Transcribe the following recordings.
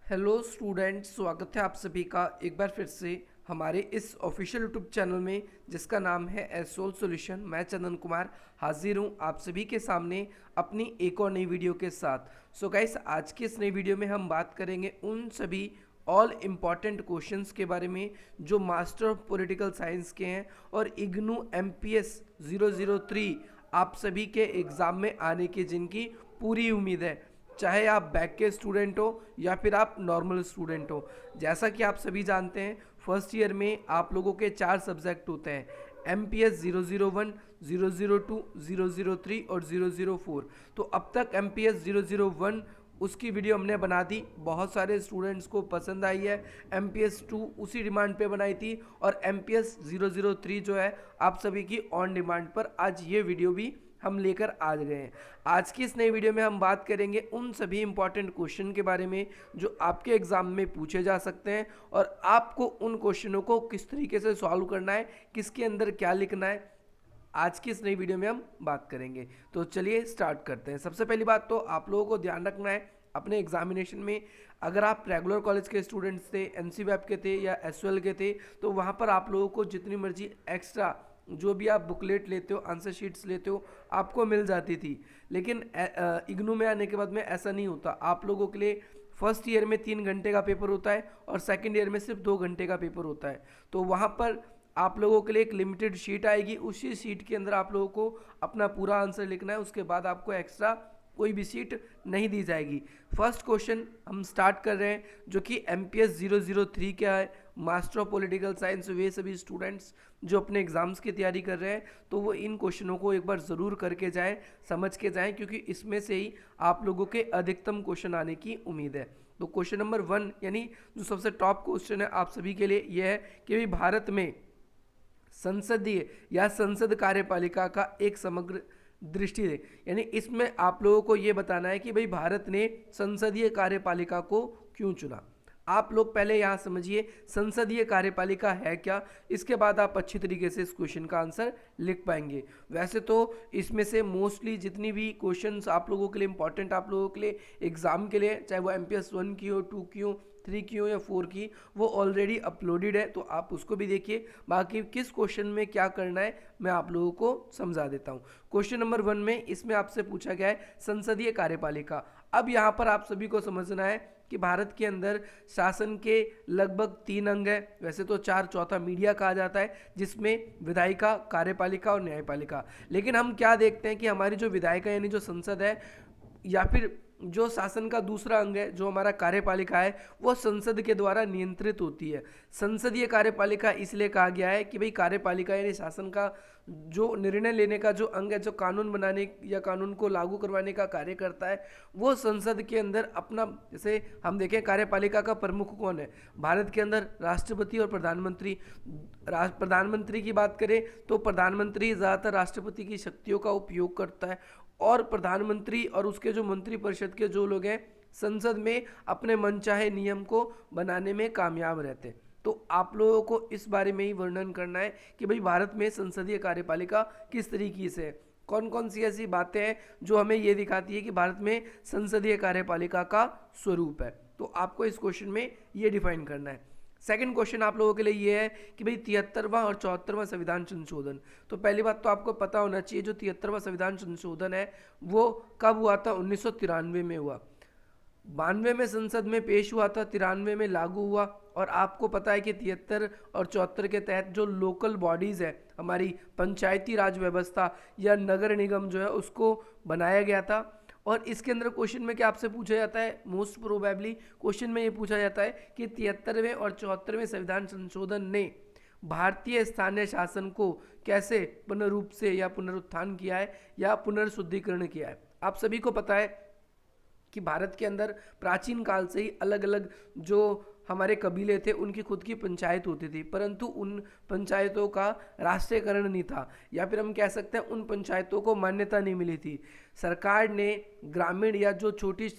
Hello students, स्वागत है आप सभी का एक बार फिर से हमारे इस ऑफिशियल यूट्यूब चैनल में जिसका नाम है एसोल सॉल्यूशन। मैं चंदन कुमार हाजिर हूँ आप सभी के सामने अपनी एक और नई वीडियो के साथ। सो गाइस, आज की इस नई वीडियो में हम बात करेंगे उन सभी ऑल इम्पॉर्टेंट क्वेश्चंस के बारे में जो मास्टर ऑफ पॉलिटिकल साइंस के हैं और इग्नू एमपीएस 003 आप सभी के एग्ज़ाम में आने की जिनकी पूरी उम्मीद है, चाहे आप बैक के स्टूडेंट हो या फिर आप नॉर्मल स्टूडेंट हो। जैसा कि आप सभी जानते हैं, फर्स्ट ईयर में आप लोगों के 4 सब्जेक्ट होते हैं, MPS 001, 002, 003 और 004। तो अब तक MPS 001 उसकी वीडियो हमने बना दी, बहुत सारे स्टूडेंट्स को पसंद आई है। MPS 2 उसी डिमांड पे बनाई थी और MPS 003 जो है आप सभी की ऑन डिमांड पर आज ये वीडियो भी हम लेकर आ गए हैं। आज की इस नई वीडियो में हम बात करेंगे उन सभी इंपॉर्टेंट क्वेश्चन के बारे में जो आपके एग्जाम में पूछे जा सकते हैं और आपको उन क्वेश्चनों को किस तरीके से सॉल्व करना है, किसके अंदर क्या लिखना है, आज की इस नई वीडियो में हम बात करेंगे। तो चलिए स्टार्ट करते हैं। सबसे पहली बात तो आप लोगों को ध्यान रखना है अपने एग्जामिनेशन में, अगर आप रेगुलर कॉलेज के स्टूडेंट्स थे, NC-वैप के थे या SOL के थे, तो वहाँ पर आप लोगों को जितनी मर्जी एक्स्ट्रा जो भी आप बुकलेट लेते हो, आंसर शीट्स लेते हो, आपको मिल जाती थी। लेकिन इग्नू में आने के बाद में ऐसा नहीं होता। आप लोगों के लिए फर्स्ट ईयर में 3 घंटे का पेपर होता है और सेकंड ईयर में सिर्फ 2 घंटे का पेपर होता है। तो वहाँ पर आप लोगों के लिए एक लिमिटेड शीट आएगी, उसी शीट के अंदर आप लोगों को अपना पूरा आंसर लिखना है, उसके बाद आपको एक्स्ट्रा कोई भी सीट नहीं दी जाएगी। फर्स्ट क्वेश्चन हम स्टार्ट कर रहे हैं जो कि MPS 003 क्या है, मास्टर ऑफ पॉलिटिकल साइंस। वे सभी स्टूडेंट्स जो अपने एग्जाम्स की तैयारी कर रहे हैं तो वो इन क्वेश्चनों को एक बार ज़रूर करके जाएं, समझ के जाएं, क्योंकि इसमें से ही आप लोगों के अधिकतम क्वेश्चन आने की उम्मीद है। तो क्वेश्चन नंबर 1 यानी जो सबसे टॉप क्वेश्चन है आप सभी के लिए यह है कि भाई भारत में संसदीय या संसद कार्यपालिका का एक समग्र दृष्टि दे, यानी इसमें आप लोगों को यह बताना है कि भाई भारत ने संसदीय कार्यपालिका को क्यों चुना। आप लोग पहले यहाँ समझिए संसदीय कार्यपालिका है क्या, इसके बाद आप अच्छी तरीके से इस क्वेश्चन का आंसर लिख पाएंगे। वैसे तो इसमें से मोस्टली जितनी भी क्वेश्चंस आप लोगों के लिए इंपॉर्टेंट, आप लोगों के लिए एग्जाम के लिए, चाहे वो MPS 1 की हो, 2 की हो, 3 की हो या 4 की, वो ऑलरेडी अपलोडेड है, तो आप उसको भी देखिए। बाकी किस क्वेश्चन में क्या करना है मैं आप लोगों को समझा देता हूँ। क्वेश्चन नंबर 1 में इसमें आपसे पूछा गया है संसदीय कार्यपालिका। अब यहाँ पर आप सभी को समझना है कि भारत के अंदर शासन के लगभग 3 अंग है, वैसे तो 4, चौथा मीडिया कहा जाता है, जिसमें विधायिका, कार्यपालिका और न्यायपालिका। लेकिन हम क्या देखते हैं कि हमारी जो विधायिका यानी जो संसद है या फिर जो शासन का दूसरा अंग है जो हमारा कार्यपालिका है, वो संसद के द्वारा नियंत्रित होती है। संसदीय कार्यपालिका इसलिए कहा गया है कि भाई कार्यपालिका यानी शासन का जो निर्णय लेने का जो अंग है, जो कानून बनाने या कानून को लागू करवाने का कार्य करता है, वो संसद के अंदर अपना, जैसे हम देखें कार्यपालिका का प्रमुख कौन है भारत के अंदर, राष्ट्रपति और प्रधानमंत्री। प्रधानमंत्री की बात करें तो प्रधानमंत्री ज़्यादातर राष्ट्रपति की शक्तियों का उपयोग करता है और प्रधानमंत्री और उसके जो मंत्रिपरिषद के जो लोग हैं संसद में अपने मनचाहे नियम को बनाने में कामयाब रहते हैं। तो आप लोगों को इस बारे में ही वर्णन करना है कि भाई भारत में संसदीय कार्यपालिका किस तरीके से है, कौन कौन सी ऐसी बातें हैं जो हमें ये दिखाती है कि भारत में संसदीय कार्यपालिका का स्वरूप है। तो आपको इस क्वेश्चन में ये डिफाइन करना है। सेकंड क्वेश्चन आप लोगों के लिए ये है कि भाई 73वां और 74वां संविधान संशोधन। तो पहली बात तो आपको पता होना चाहिए जो 73वां संविधान संशोधन है वो कब हुआ था, 1993 में हुआ। 92 में संसद में पेश हुआ था, 93 में लागू हुआ। और आपको पता है कि 73 और 74 के तहत जो लोकल बॉडीज़ है, हमारी पंचायती राज व्यवस्था या नगर निगम जो है उसको बनाया गया था। और इसके अंदर क्वेश्चन में क्या आपसे पूछा जाता है, मोस्ट प्रोबेबली क्वेश्चन में ये पूछा जाता है कि 73वें और 74वें संविधान संशोधन ने भारतीय स्थानीय शासन को कैसे पुनरूप से या पुनरुत्थान किया है या पुनर्शुद्धिकरण किया है। आप सभी को पता है कि भारत के अंदर प्राचीन काल से ही अलग अलग जो हमारे कबीले थे उनकी खुद की पंचायत होती थी, परंतु उन पंचायतों का राष्ट्रीयकरण नहीं था, या फिर हम कह सकते हैं उन पंचायतों को मान्यता नहीं मिली थी। सरकार ने ग्रामीण या जो छोटी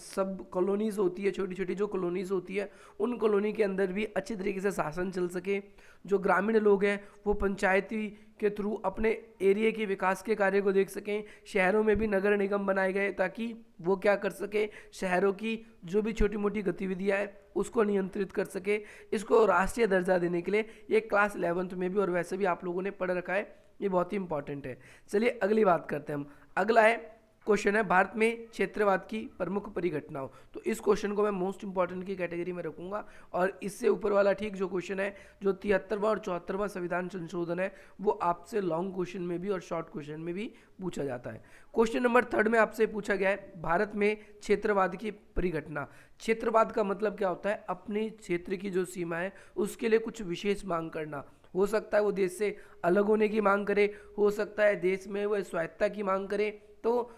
सब कॉलोनीज़ होती है, छोटी छोटी जो कॉलोनीज़ होती है, उन कॉलोनी के अंदर भी अच्छी तरीके से शासन चल सके, जो ग्रामीण लोग हैं वो पंचायती के थ्रू अपने एरिया के विकास के कार्य को देख सकें। शहरों में भी नगर निगम बनाए गए ताकि वो क्या कर सके, शहरों की जो भी छोटी मोटी गतिविधियां हैं उसको नियंत्रित कर सके। इसको राष्ट्रीय दर्जा देने के लिए ये क्लास 11th में भी और वैसे भी आप लोगों ने पढ़ रखा है, ये बहुत ही इंपॉर्टेंट है। चलिए अगली बात करते हैं हम। अगला है क्वेश्चन है भारत में क्षेत्रवाद की प्रमुख परिघटनाओं। तो इस क्वेश्चन को मैं मोस्ट इंपॉर्टेंट की कैटेगरी में रखूंगा और इससे ऊपर वाला ठीक जो क्वेश्चन है जो 73वां और 74वां संविधान संशोधन है वो आपसे लॉन्ग क्वेश्चन में भी और शॉर्ट क्वेश्चन में भी पूछा जाता है। क्वेश्चन नंबर 3 में आपसे पूछा गया है भारत में क्षेत्रवाद की परिघटना। क्षेत्रवाद का मतलब क्या होता है, अपने क्षेत्र की जो सीमा है उसके लिए कुछ विशेष मांग करना। हो सकता है वो देश से अलग होने की मांग करे, हो सकता है देश में वो स्वायत्तता की मांग करे। तो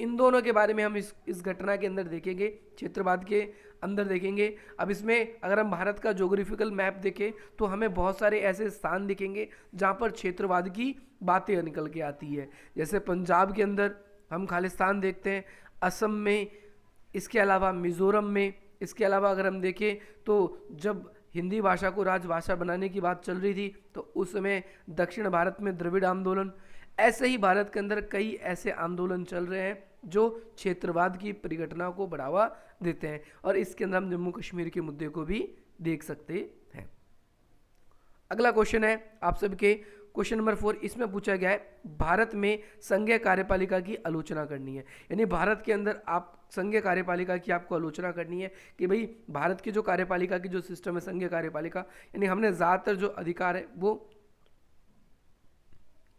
इन दोनों के बारे में हम इस घटना के अंदर देखेंगे, क्षेत्रवाद के अंदर देखेंगे। अब इसमें अगर हम भारत का ज्योग्राफिकल मैप देखें तो हमें बहुत सारे ऐसे स्थान दिखेंगे जहाँ पर क्षेत्रवाद की बातें निकल के आती है। जैसे पंजाब के अंदर हम खालिस्तान देखते हैं, असम में, इसके अलावा मिज़ोरम में। इसके अलावा अगर हम देखें तो जब हिंदी भाषा को राजभाषा बनाने की बात चल रही थी तो उस समय दक्षिण भारत में द्रविड़ आंदोलन। ऐसे ही भारत के अंदर कई ऐसे आंदोलन चल रहे हैं जो क्षेत्रवाद की परिघटना को बढ़ावा देते हैं और इसके अंदर हम जम्मू कश्मीर के मुद्दे को भी देख सकते हैं। अगला क्वेश्चन है आप सबके क्वेश्चन नंबर 4। इसमें पूछा गया है भारत में संघीय कार्यपालिका की आलोचना करनी है। यानी भारत के अंदर आप संघीय कार्यपालिका की आपको आलोचना करनी है कि भाई भारत की जो कार्यपालिका की जो सिस्टम है संघीय कार्यपालिका, यानी हमने ज़्यादातर जो अधिकार है वो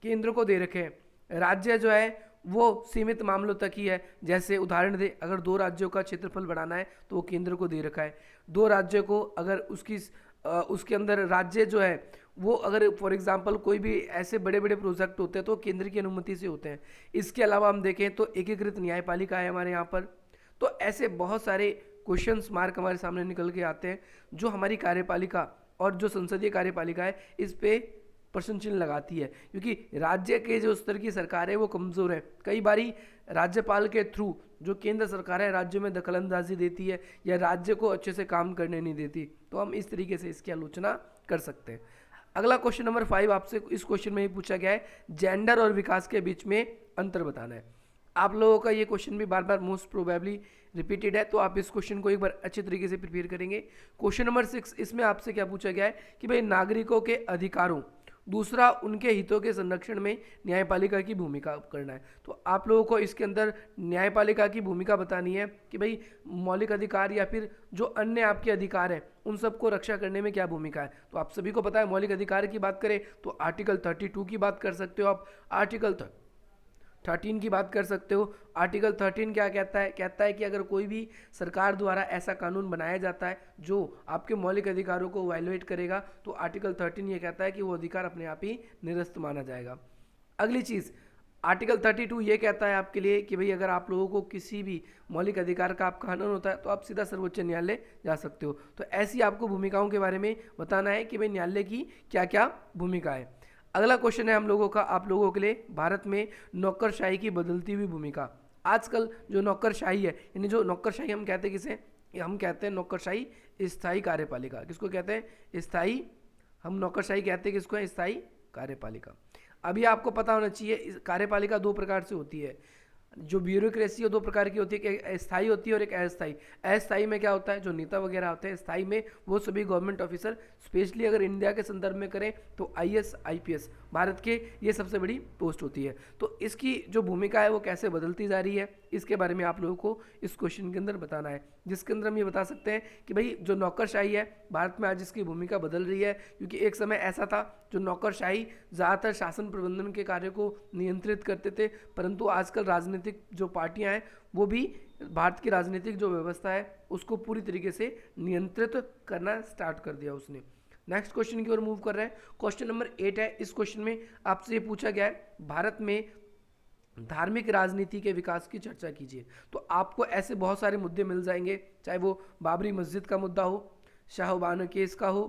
केंद्र को दे रखे हैं, राज्य जो है वो सीमित मामलों तक ही है। जैसे उदाहरण दे, अगर 2 राज्यों का क्षेत्रफल बढ़ाना है तो वो केंद्र को दे रखा है। 2 राज्यों को अगर उसके अंदर राज्य जो है वो अगर फॉर एग्जांपल कोई भी ऐसे बड़े बड़े प्रोजेक्ट होते हैं तो केंद्र की अनुमति से होते हैं। इसके अलावा हम देखें तो एकीकृत न्यायपालिका है हमारे यहाँ पर। तो ऐसे बहुत सारे क्वेश्चन मार्क हमारे सामने निकल के आते हैं जो हमारी कार्यपालिका और जो संसदीय कार्यपालिका है इस पे प्रश्न चिन्ह लगाती है, क्योंकि राज्य के जो स्तर की सरकार है वो कमज़ोर है। कई बारी राज्यपाल के थ्रू जो केंद्र सरकार है राज्य में दखलंदाजी देती है या राज्य को अच्छे से काम करने नहीं देती। तो हम इस तरीके से इसकी आलोचना कर सकते हैं। अगला क्वेश्चन नंबर 5 आपसे इस क्वेश्चन में ये पूछा गया है जेंडर और विकास के बीच में अंतर बताना है। आप लोगों का ये क्वेश्चन भी बार बार मोस्ट प्रोबेबली रिपीटेड है, तो आप इस क्वेश्चन को एक बार अच्छे तरीके से प्रिपेयर करेंगे। क्वेश्चन नंबर 6 इसमें आपसे क्या पूछा गया है कि भाई नागरिकों के अधिकारों, दूसरा उनके हितों के संरक्षण में न्यायपालिका की भूमिका करना है। तो आप लोगों को इसके अंदर न्यायपालिका की भूमिका बतानी है कि भाई मौलिक अधिकार या फिर जो अन्य आपके अधिकार हैं उन सबको रक्षा करने में क्या भूमिका है। तो आप सभी को पता है मौलिक अधिकार की बात करें तो आर्टिकल 32 की बात कर सकते हो आप, आर्टिकल 13 की बात कर सकते हो। आर्टिकल 13 क्या कहता है, कहता है कि अगर कोई भी सरकार द्वारा ऐसा कानून बनाया जाता है जो आपके मौलिक अधिकारों को वायलेट करेगा तो आर्टिकल 13 ये कहता है कि वो अधिकार अपने आप ही निरस्त माना जाएगा। अगली चीज़ आर्टिकल 32 ये कहता है आपके लिए कि भाई अगर आप लोगों को किसी भी मौलिक अधिकार का आपका हनन होता है तो आप सीधा सर्वोच्च न्यायालय जा सकते हो। तो ऐसी आपको भूमिकाओं के बारे में बताना है कि भाई न्यायालय की क्या क्या भूमिका है। अगला क्वेश्चन है हम लोगों का आप लोगों के लिए भारत में नौकरशाही की बदलती हुई भूमिका। आजकल जो नौकरशाही है, यानी जो नौकरशाही हम कहते हैं किसे, हम कहते हैं नौकरशाही स्थायी कार्यपालिका। किसको कहते हैं, स्थायी। हम नौकरशाही कहते हैं किसको है, स्थायी कार्यपालिका। अभी आपको पता होना चाहिए कार्यपालिका 2 प्रकार से होती है। जो ब्यूरोक्रेसी है 2 प्रकार की होती है, एक स्थायी होती है और एक अस्थायी। अस्थायी में क्या होता है, जो नेता वगैरह होते हैं। स्थायी में वो सभी गवर्नमेंट ऑफिसर, स्पेशली अगर इंडिया के संदर्भ में करें तो IAS IPS भारत के ये सबसे बड़ी पोस्ट होती है। तो इसकी जो भूमिका है वो कैसे बदलती जा रही है इसके बारे में आप लोगों को इस क्वेश्चन के अंदर बताना है, जिसके अंदर हम ये बता सकते हैं कि भाई जो नौकरशाही है भारत में आज इसकी भूमिका बदल रही है। क्योंकि एक समय ऐसा था जो नौकरशाही ज़्यादातर शासन प्रबंधन के कार्य को नियंत्रित करते थे, परंतु आजकल राजनीतिक जो पार्टियां हैं वो भी भारत की राजनीतिक जो व्यवस्था है उसको पूरी तरीके से नियंत्रित करना स्टार्ट कर दिया उसने। नेक्स्ट क्वेश्चन की ओर मूव कर रहे हैं। क्वेश्चन नंबर 8 है। इस क्वेश्चन में आपसे ये पूछा गया है भारत में धार्मिक राजनीति के विकास की चर्चा कीजिए। तो आपको ऐसे बहुत सारे मुद्दे मिल जाएंगे, चाहे वो बाबरी मस्जिद का मुद्दा हो, शाहबानो केस का हो,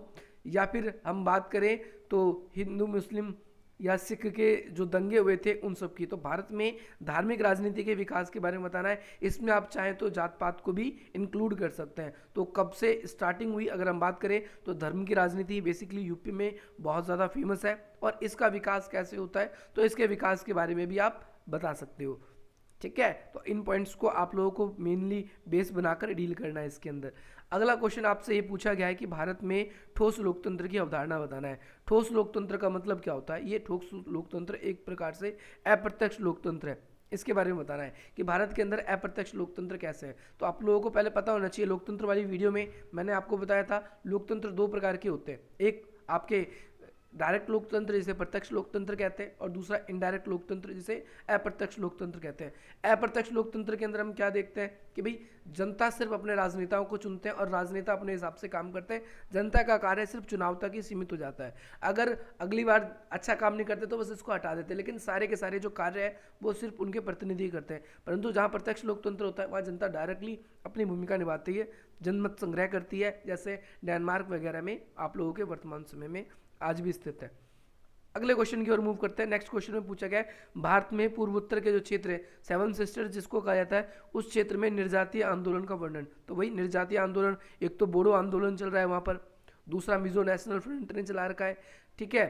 या फिर हम बात करें तो हिंदू मुस्लिम या सिख के जो दंगे हुए थे उन सब की। तो भारत में धार्मिक राजनीति के विकास के बारे में बताना है। इसमें आप चाहें तो जात पात को भी इंक्लूड कर सकते हैं। तो कब से स्टार्टिंग हुई अगर हम बात करें तो धर्म की राजनीति बेसिकली यूपी में बहुत ज़्यादा फेमस है। और इसका विकास कैसे होता है तो इसके विकास के बारे में भी आप बता सकते हो। ठीक है, तो इन पॉइंट्स को आप लोगों को मेनली बेस बनाकर डील करना है इसके अंदर। अगला क्वेश्चन आपसे ये पूछा गया है कि भारत में ठोस लोकतंत्र की अवधारणा बताना है। ठोस लोकतंत्र का मतलब क्या होता है? ये ठोस लोकतंत्र एक प्रकार से अप्रत्यक्ष लोकतंत्र है। इसके बारे में बताना है कि भारत के अंदर अप्रत्यक्ष लोकतंत्र कैसे है। तो आप लोगों को पहले पता होना चाहिए, लोकतंत्र वाली वीडियो में मैंने आपको बताया था लोकतंत्र दो प्रकार के होते हैं। एक आपके डायरेक्ट लोकतंत्र जिसे प्रत्यक्ष लोकतंत्र कहते हैं, और दूसरा इनडायरेक्ट लोकतंत्र जिसे अप्रत्यक्ष लोकतंत्र कहते हैं। अप्रत्यक्ष लोकतंत्र के अंदर हम क्या देखते हैं कि भाई जनता सिर्फ अपने राजनेताओं को चुनते हैं और राजनेता अपने हिसाब से काम करते हैं। जनता का कार्य सिर्फ चुनाव तक ही सीमित हो जाता है। अगर अगली बार अच्छा काम नहीं करते तो बस इसको हटा देते हैं, लेकिन सारे के सारे जो कार्य है वो सिर्फ उनके प्रतिनिधि करते हैं। परंतु जहाँ प्रत्यक्ष लोकतंत्र होता है वहाँ जनता डायरेक्टली अपनी भूमिका निभाती है, जनमत संग्रह करती है, जैसे डेनमार्क वगैरह में आप लोगों के वर्तमान समय में आज भी स्थित है। अगले क्वेश्चन की ओर मूव करते हैं। नेक्स्ट क्वेश्चन में पूछा गया है भारत में पूर्वोत्तर के जो क्षेत्र है सेवन सिस्टर्स जिसको कहा जाता है, उस क्षेत्र में निर्जातीय आंदोलन का वर्णन। तो वही निर्जातीय आंदोलन, एक तो बोडो आंदोलन चल रहा है वहाँ पर, दूसरा मिजो नेशनल फ्रंट ने चला रखा है, ठीक है,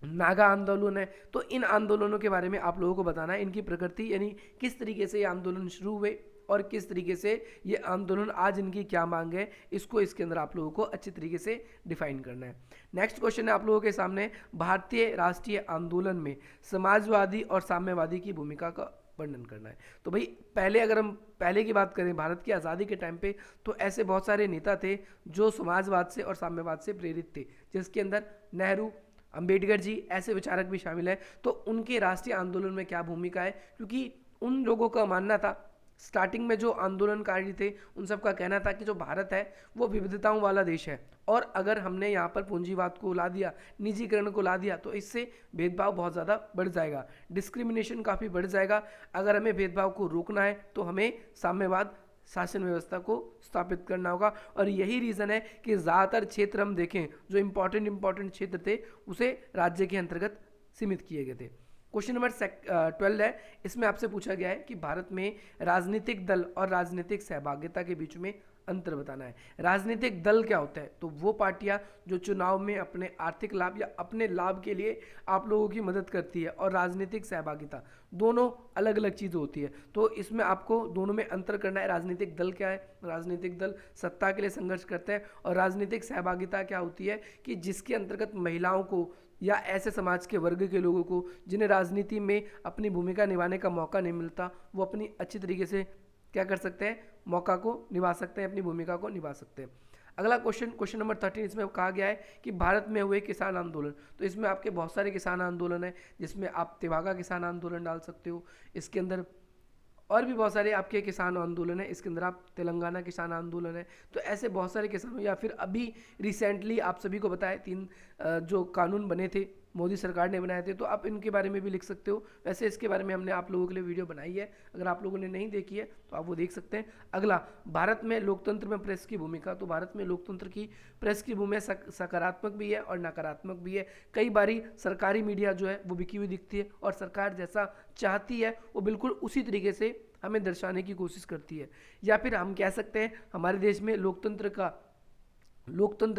नागा आंदोलन है। तो इन आंदोलनों के बारे में आप लोगों को बताना है, इनकी प्रकृति यानी किस तरीके से ये आंदोलन शुरू हुए और किस तरीके से ये आंदोलन आज इनकी क्या मांग है, इसको इसके अंदर आप लोगों को अच्छी तरीके से डिफाइन करना है। नेक्स्ट क्वेश्चन है आप लोगों के सामने, भारतीय राष्ट्रीय आंदोलन में समाजवादी और साम्यवादी की भूमिका का वर्णन करना है। तो भाई पहले अगर हम पहले की बात करें भारत की आज़ादी के टाइम पे, तो ऐसे बहुत सारे नेता थे जो समाजवाद से और साम्यवाद से प्रेरित थे, जिसके अंदर नेहरू, अंबेडकर जी ऐसे विचारक भी शामिल हैं। तो उनके राष्ट्रीय आंदोलन में क्या भूमिका है, क्योंकि उन लोगों का मानना था, स्टार्टिंग में जो आंदोलनकारी थे उन सब का कहना था कि जो भारत है वो विविधताओं वाला देश है, और अगर हमने यहाँ पर पूंजीवाद को ला दिया, निजीकरण को ला दिया, तो इससे भेदभाव बहुत ज़्यादा बढ़ जाएगा, डिस्क्रिमिनेशन काफ़ी बढ़ जाएगा। अगर हमें भेदभाव को रोकना है तो हमें साम्यवाद शासन व्यवस्था को स्थापित करना होगा। और यही रीज़न है कि ज़्यादातर क्षेत्र हम देखें जो इम्पॉर्टेंट क्षेत्र थे उसे राज्य के अंतर्गत सीमित किए गए थे। क्वेश्चन नंबर 12 है, इसमें आपसे पूछा गया है कि भारत में राजनीतिक दल और राजनीतिक सहभागिता के बीच में अंतर बताना है। राजनीतिक दल क्या होता है? तो वो पार्टियां जो चुनाव में अपने आर्थिक लाभ या अपने लाभ के लिए आप लोगों की मदद करती है, और राजनीतिक सहभागिता दोनों अलग अलग चीज़ होती है। तो इसमें आपको दोनों में अंतर करना है। राजनीतिक दल क्या है? राजनीतिक दल सत्ता के लिए संघर्ष करते हैं, और राजनीतिक सहभागिता क्या होती है कि जिसके अंतर्गत महिलाओं को या ऐसे समाज के वर्ग के लोगों को जिन्हें राजनीति में अपनी भूमिका निभाने का मौका नहीं मिलता, वो अपनी अच्छी तरीके से क्या कर सकते हैं, मौका को निभा सकते हैं, अपनी भूमिका को निभा सकते हैं। अगला क्वेश्चन नंबर 13, इसमें कहा गया है कि भारत में हुए किसान आंदोलन। तो इसमें आपके बहुत सारे किसान आंदोलन है, जिसमें आप तेभागा किसान आंदोलन डाल सकते हो, इसके अंदर और भी बहुत सारे आपके किसान आंदोलन है, इसके अंदर आप तेलंगाना किसान आंदोलन है। तो ऐसे बहुत सारे किसानों, या फिर अभी रिसेंटली आप सभी को बताया 3 जो कानून बने थे मोदी सरकार ने बनाए थे, तो आप इनके बारे में भी लिख सकते हो। वैसे इसके बारे में हमने आप लोगों के लिए वीडियो बनाई है, अगर आप लोगों ने नहीं देखी है तो आप वो देख सकते हैं। अगला, भारत में लोकतंत्र में प्रेस की भूमिका। तो भारत में लोकतंत्र की प्रेस की भूमिका सकारात्मक भी है और नकारात्मक भी है। कई बारी सरकारी मीडिया जो है वो बिकी हुई दिखती है, और सरकार जैसा चाहती है वो बिल्कुल उसी तरीके से हमें दर्शाने की कोशिश करती है। या फिर हम कह सकते हैं हमारे देश में लोकतंत्र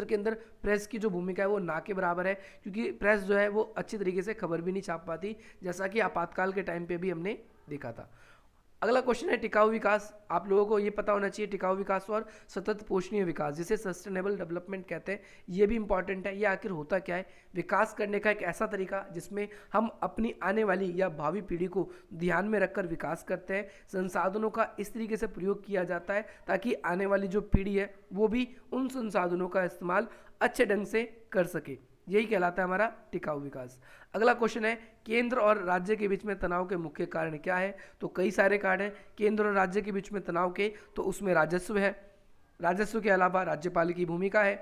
के अंदर प्रेस की जो भूमिका है वो ना के बराबर है, क्योंकि प्रेस जो है वो अच्छी तरीके से खबर भी नहीं छाप पाती, जैसा कि आपातकाल के टाइम पे भी हमने देखा था। अगला क्वेश्चन है टिकाऊ विकास। आप लोगों को ये पता होना चाहिए टिकाऊ विकास और सतत पोषणीय विकास, जिसे सस्टेनेबल डेवलपमेंट कहते हैं, ये भी इंपॉर्टेंट है। ये आखिर होता क्या है? विकास करने का एक ऐसा तरीका जिसमें हम अपनी आने वाली या भावी पीढ़ी को ध्यान में रखकर विकास करते हैं। संसाधनों का इस तरीके से प्रयोग किया जाता है ताकि आने वाली जो पीढ़ी है वो भी उन संसाधनों का इस्तेमाल अच्छे ढंग से कर सके। यही कहलाता है हमारा टिकाऊ विकास। अगला क्वेश्चन है, केंद्र और राज्य के बीच में तनाव के मुख्य कारण क्या है? तो कई सारे कारण हैं केंद्र और राज्य के बीच में तनाव के। तो उसमें राजस्व है, राजस्व के अलावा राज्यपाल की भूमिका है,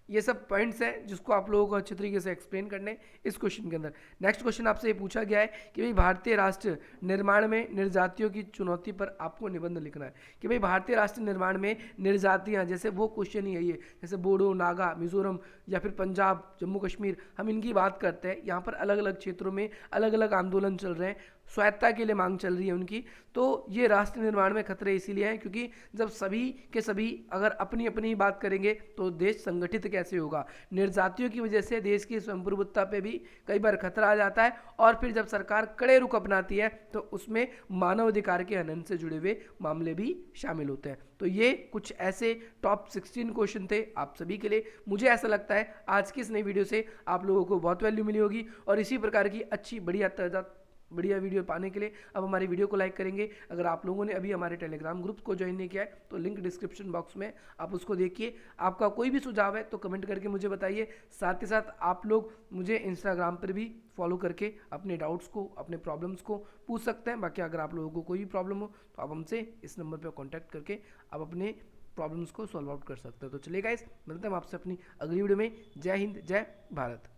ये सब पॉइंट्स हैं जिसको आप लोगों को अच्छे तरीके से एक्सप्लेन करने इस क्वेश्चन के अंदर। नेक्स्ट क्वेश्चन आपसे ये पूछा गया है कि भाई भारतीय राष्ट्र निर्माण में निर्जातियों की चुनौती पर आपको निबंध लिखना है। कि भाई भारतीय राष्ट्र निर्माण में निर्जातियाँ, जैसे वो क्वेश्चन ही है ये, जैसे बोडो, नागा, मिजोरम या फिर पंजाब, जम्मू कश्मीर, हम इनकी बात करते हैं। यहाँ पर अलग अलग क्षेत्रों में अलग अलग आंदोलन चल रहे हैं, स्वायत्ता के लिए मांग चल रही है उनकी। तो ये राष्ट्र निर्माण में खतरे इसीलिए हैं क्योंकि जब सभी के सभी अगर अपनी अपनी बात करेंगे तो देश संगठित कैसे होगा। निर्जातियों की वजह से देश की संप्रभुत्ता पे भी कई बार खतरा आ जाता है, और फिर जब सरकार कड़े रुख अपनाती है तो उसमें मानव अधिकार के हनन से जुड़े हुए मामले भी शामिल होते हैं। तो ये कुछ ऐसे टॉप 16 क्वेश्चन थे आप सभी के लिए। मुझे ऐसा लगता है आज की इस नई वीडियो से आप लोगों को बहुत वैल्यू मिली होगी, और इसी प्रकार की अच्छी बढ़िया वीडियो पाने के लिए अब हमारी वीडियो को लाइक करेंगे। अगर आप लोगों ने अभी हमारे टेलीग्राम ग्रुप को ज्वाइन नहीं किया है तो लिंक डिस्क्रिप्शन बॉक्स में आप उसको देखिए। आपका कोई भी सुझाव है तो कमेंट करके मुझे बताइए। साथ ही साथ आप लोग मुझे इंस्टाग्राम पर भी फॉलो करके अपने डाउट्स को, अपने प्रॉब्लम्स को पूछ सकते हैं। बाकी अगर आप लोगों को कोई भी प्रॉब्लम हो तो आप हमसे इस नंबर पर कॉन्टैक्ट करके आप अपने प्रॉब्लम्स को सॉल्व आउट कर सकते हैं। तो चलिए गाइस, मिलते हैं आपसे अपनी अगली वीडियो में। जय हिंद, जय भारत।